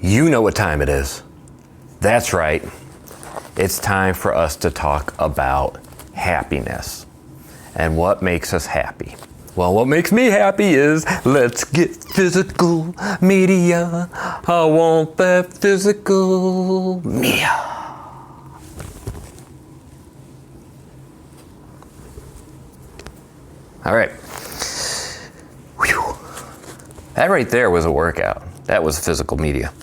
You know what time it is. That's right. It's time for us to talk about happiness and what makes us happy. Well, what makes me happy is let's get physical media. I want that physical media. All right. Whew. That right there was a workout. That was physical media.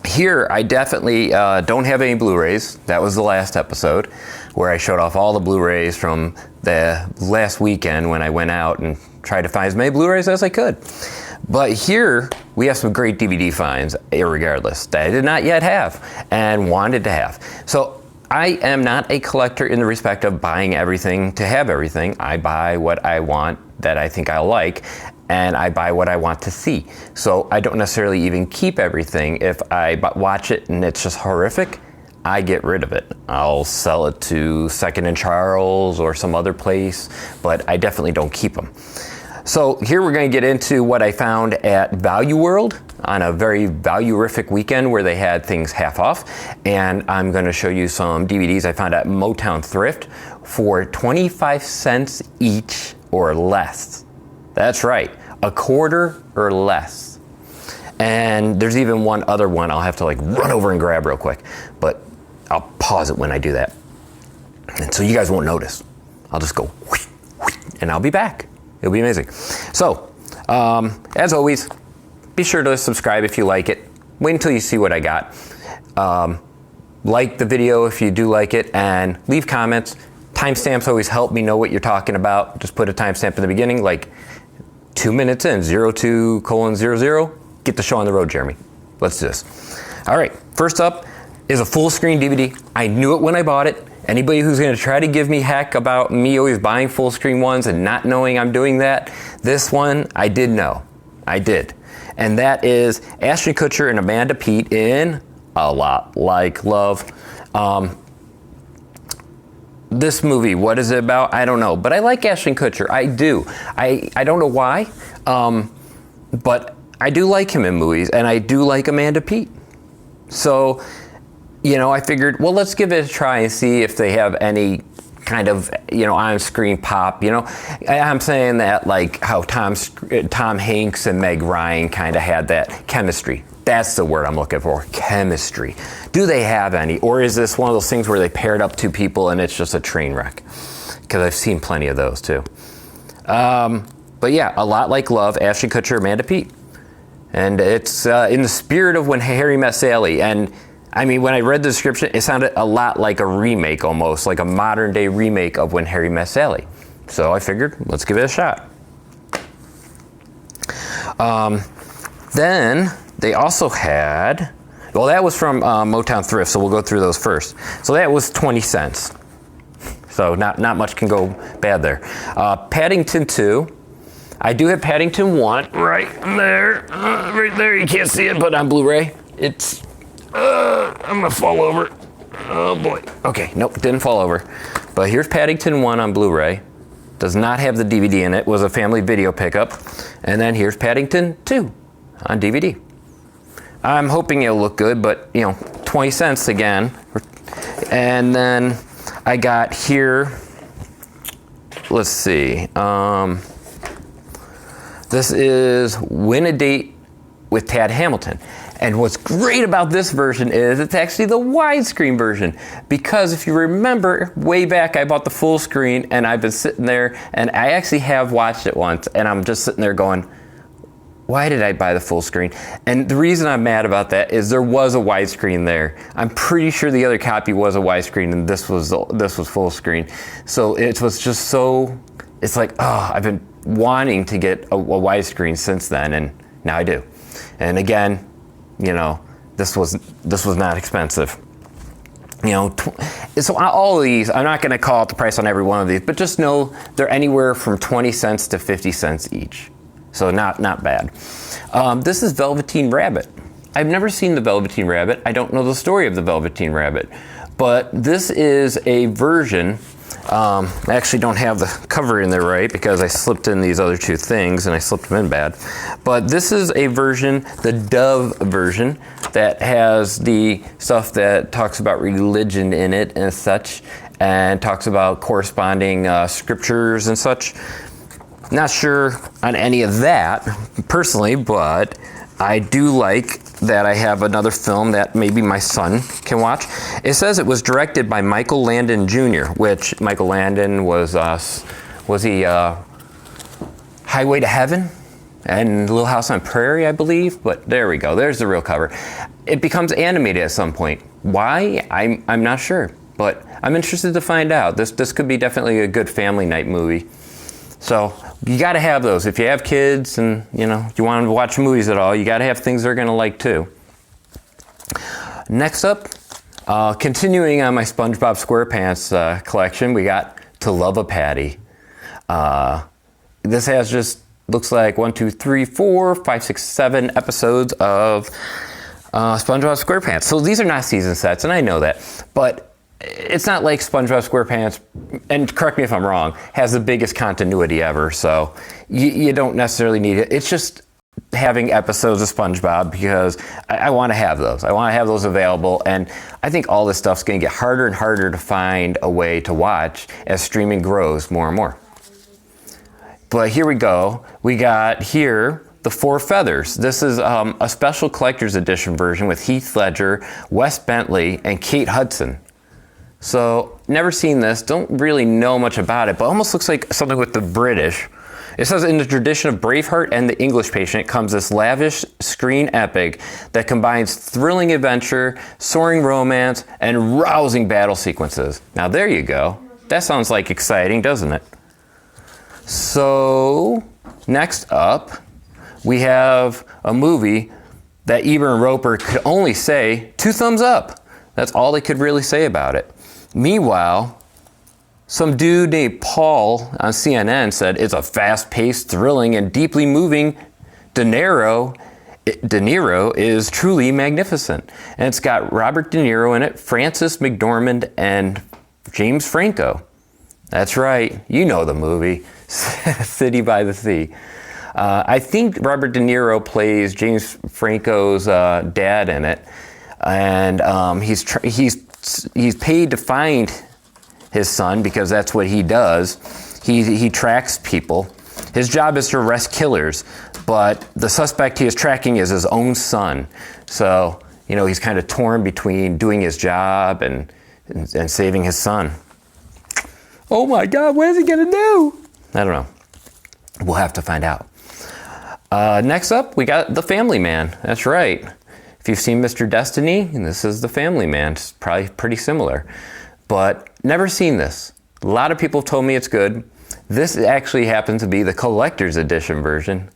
Here, I definitely don't have any Blu-rays. That was the last episode where I showed off all the Blu-rays from the last weekend when I went out and tried to find as many Blu-rays as I could. But here, we have some great DVD finds, irregardless, that I did not yet have and wanted to have. So I am not a collector in the respect of buying everything to have everything. I buy what I want that I think I'll like, and I buy what I want to see. So I don't necessarily even keep everything. If I watch it and it's just horrific, I get rid of it. I'll sell it to Second and Charles or some other place, but I definitely don't keep them. So here we're going to get into what I found at Value World on a very value-rific weekend where they had things half off. And I'm going to show you some DVDs I found at Motown Thrift for 25 cents each or less. That's right, a quarter or less. And there's even one other one I'll have to like run over and grab real quick, but I'll pause it when I do that. And so you guys won't notice. I'll just go whoosh, whoosh, and I'll be back. It'll be amazing. So, as always, be sure to subscribe if you like it. Wait until you see what I got. Like the video if you do like it, and leave comments. Timestamps always help me know what you're talking about. Just put a timestamp in the beginning, like 2 minutes in, 02:00. Get the show on the road, Jeremy. Let's do this. All right, first up is a full screen DVD. I knew it when I bought it. Anybody who's gonna try to give me heck about me always buying full screen ones and not knowing I'm doing that, this one I did know. I did. And that is Ashton Kutcher and Amanda Peet in A Lot Like Love. This movie, what is it about? I don't know, but I like Ashton Kutcher. I do. I don't know why, but I do like him in movies, and I do like Amanda Peet. So, you know, I figured, well, let's give it a try and see if they have any kind of, you know, on-screen pop. You know, I'm saying that like how Tom Hanks and Meg Ryan kind of had that chemistry. That's the word I'm looking for, chemistry. Do they have any? Or is this one of those things where they paired up two people and it's just a train wreck? Because I've seen plenty of those too. But yeah, A Lot Like Love, Ashton Kutcher, Amanda Peet. And it's in the spirit of When Harry Met Sally. And I mean, when I read the description, it sounded a lot like a remake almost, like a modern day remake of When Harry Met Sally. So I figured, let's give it a shot. Then they also had, well, that was from Motown Thrift, so we'll go through those first. So that was 20 cents. So not much can go bad there. Paddington 2. I do have Paddington 1 right there. Right there, you can't see it, but on Blu-ray, it's, I'm gonna fall over. Oh boy. Okay, nope, didn't fall over. But here's Paddington 1 on Blu-ray. Does not have the DVD in it, was a family video pickup. And then here's Paddington 2 on DVD. I'm hoping it'll look good, but you know, 20 cents again. And then I got here, let's see. This is Win a Date with Tad Hamilton. And what's great about this version is it's actually the widescreen version. Because if you remember, way back I bought the full screen and I've been sitting there and I actually have watched it once and I'm just sitting there going, why did I buy the full screen? And the reason I'm mad about that is there was a widescreen there. I'm pretty sure the other copy was a widescreen and this was full screen. So it was just so, it's like, oh, I've been wanting to get a widescreen since then, and now I do. And again, you know, this was not expensive. You know, so all of these, I'm not gonna call out the price on every one of these, but just know they're anywhere from 20 cents to 50 cents each. So not bad. This is Velveteen Rabbit. I've never seen the Velveteen Rabbit. I don't know the story of the Velveteen Rabbit. But this is a version I actually don't have the cover in there right because I slipped in these other two things and I slipped them in bad. But this is a version, the Dove version, that has the stuff that talks about religion in it and such, and talks about corresponding scriptures and such. Not sure on any of that personally, but I do like that I have another film that maybe my son can watch. It says it was directed by Michael Landon Jr., which Michael Landon was he Highway to Heaven and Little House on Prairie, I believe. But there we go. There's the real cover. It becomes animated at some point. Why? I'm not sure, but I'm interested to find out. This could be definitely a good family night movie. So you got to have those. If you have kids and you want them to watch movies at all, you got to have things they're going to like too. Next up, continuing on my SpongeBob SquarePants collection, we got To Love a Patty. This has just looks like 1, 2, 3, 4, 5, 6, 7 episodes of SpongeBob SquarePants. So these are not season sets, and I know that, but it's not like SpongeBob SquarePants, and correct me if I'm wrong, has the biggest continuity ever, so you don't necessarily need it. It's just having episodes of SpongeBob because I want to have those. I want to have those available, and I think all this stuff's going to get harder and harder to find a way to watch as streaming grows more and more. But here we go. We got here The Four Feathers. This is a special collector's edition version with Heath Ledger, Wes Bentley, and Kate Hudson. So, never seen this, don't really know much about it, but almost looks like something with the British. It says, in the tradition of Braveheart and The English Patient comes this lavish screen epic that combines thrilling adventure, soaring romance, and rousing battle sequences. Now there you go. That sounds like exciting, doesn't it? So, next up, we have a movie that Eber and Roper could only say 2 thumbs up. That's all they could really say about it. Meanwhile, some dude named Paul on CNN said it's a fast-paced, thrilling, and deeply moving. De Niro is truly magnificent. And it's got Robert De Niro in it, Frances McDormand, and James Franco. That's right, you know the movie, City by the Sea. I think Robert De Niro plays James Franco's dad in it. And he's paid to find his son because that's what he does. He tracks people. His job is to arrest killers, but the suspect he is tracking is his own son. So, he's kind of torn between doing his job and saving his son. Oh my God, what is he gonna do? I don't know. We'll have to find out. Next up, we got The Family Man. That's right. If you've seen Mr. Destiny, this is The Family Man. It's probably pretty similar, but never seen this. A lot of people told me it's good. This actually happened to be the collector's edition version.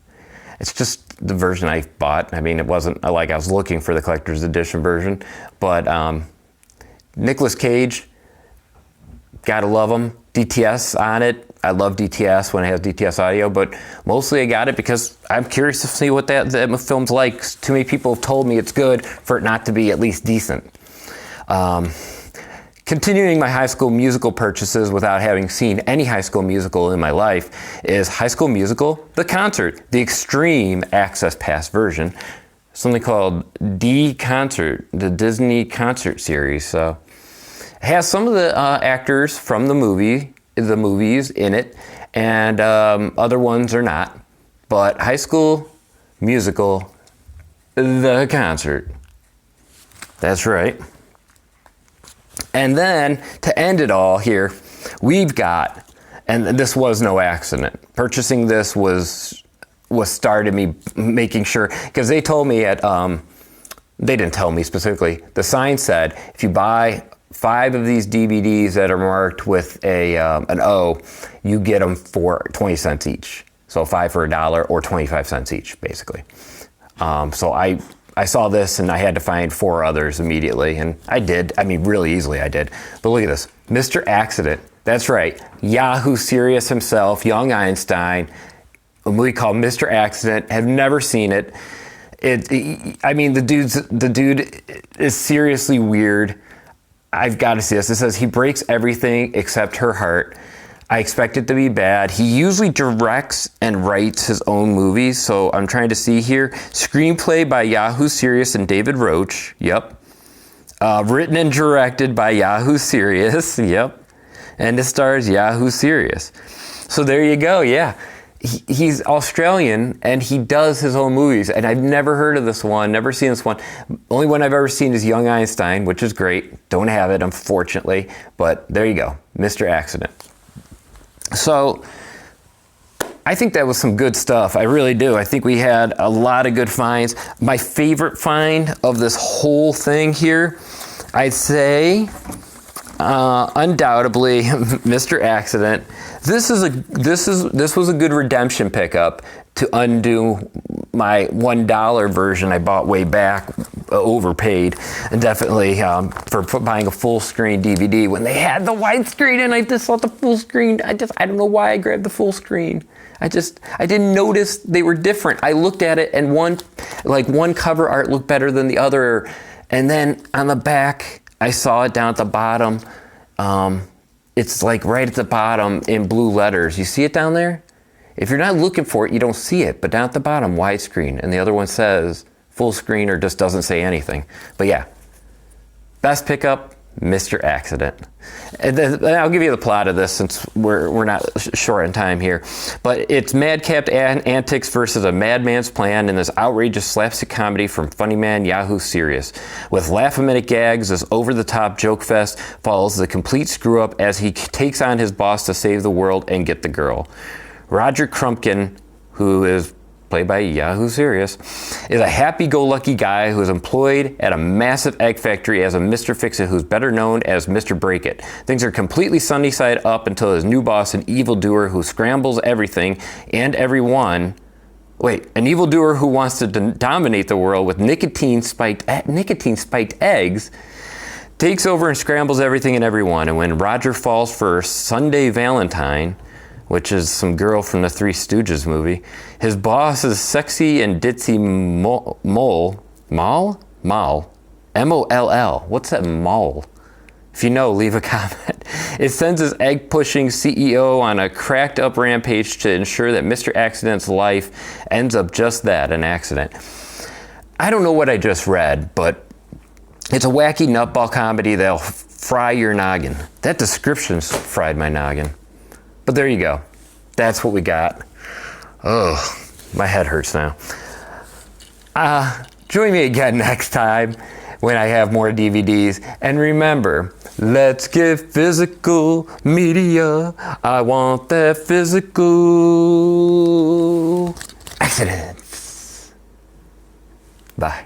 It's just the version I bought. I mean, it wasn't like I was looking for the collector's edition version, but Nicolas Cage, gotta love him. DTS on it. I love DTS when it has DTS audio, but mostly I got it because I'm curious to see what that film's like. Too many people have told me it's good for it not to be at least decent. Continuing my High School Musical purchases without having seen any High School Musical in my life is High School Musical, The Concert, the Extreme Access Pass version. Something called D-Concert, the Disney Concert Series. So it has some of the actors from the movies in it, and other ones are not. But High School Musical, The Concert. That's right. And then, to end it all here, we've got, and this was no accident, purchasing this was started me making sure, because they told me they didn't tell me specifically, the sign said, if you buy 5 of these DVDs that are marked with an O, you get them for 20 cents each. So 5 for $1 or 25 cents each, basically. So I saw this and I had to find 4 others immediately, and I did. I mean, really easily I did. But look at this, Mr. Accident. That's right, Yahoo Serious himself, young Einstein, a movie called Mr. Accident. Have never seen it. I mean, the dude is seriously weird. I've got to see this. It says he breaks everything except her heart. I expect it to be bad. He usually directs and writes his own movies, so I'm trying to see here. Screenplay by Yahoo Serious and David Roach. Yep. Written and directed by Yahoo Serious. Yep. And it stars Yahoo Serious. So there you go. Yeah. He's Australian and he does his own movies. And I've never heard of this one, never seen this one. Only one I've ever seen is Young Einstein, which is great. Don't have it, unfortunately. But there you go. Mr. Accident. So I think that was some good stuff. I really do. I think we had a lot of good finds. My favorite find of this whole thing here, I'd say, undoubtedly, Mr. Accident. This was a good redemption pickup to undo my $1 version I bought way back, overpaid, and definitely for buying a full screen DVD when they had the widescreen, and I just thought the full screen. I don't know why I grabbed the full screen. I didn't notice they were different. I looked at it and one cover art looked better than the other, and then on the back I saw it down at the bottom. It's like right at the bottom in blue letters. You see it down there? If you're not looking for it, you don't see it. But down at the bottom, widescreen. And the other one says full screen or just doesn't say anything. But yeah, best pickup, Mr. Accident. And then I'll give you the plot of this since we're not short on time here. But it's madcap antics versus a madman's plan in this outrageous slapstick comedy from funny man Yahoo Serious. With laugh-a-minute gags, this over-the-top joke fest follows the complete screw-up as he takes on his boss to save the world and get the girl. Roger Crumpkin, who is played by Yahoo Serious, is a happy-go-lucky guy who is employed at a massive egg factory as a Mr. Fix-It who's better known as Mr. Break-It. Things are completely sunny side up until his new boss, an evildoer who scrambles everything and everyone. An evildoer who wants to dominate the world with nicotine-spiked eggs, takes over and scrambles everything and everyone. And when Roger falls for Sunday Valentine, which is some girl from the Three Stooges movie, his boss is sexy and ditzy Moll. M-O-L-L. What's that Moll? If you know, leave a comment. It sends his egg-pushing CEO on a cracked-up rampage to ensure that Mr. Accident's life ends up just that, an accident. I don't know what I just read, but it's a wacky nutball comedy that'll fry your noggin. That description's fried my noggin. But there you go. That's what we got. Oh, my head hurts now. Join me again next time when I have more DVDs. And remember, let's get physical media. I want that physical accidents. Bye.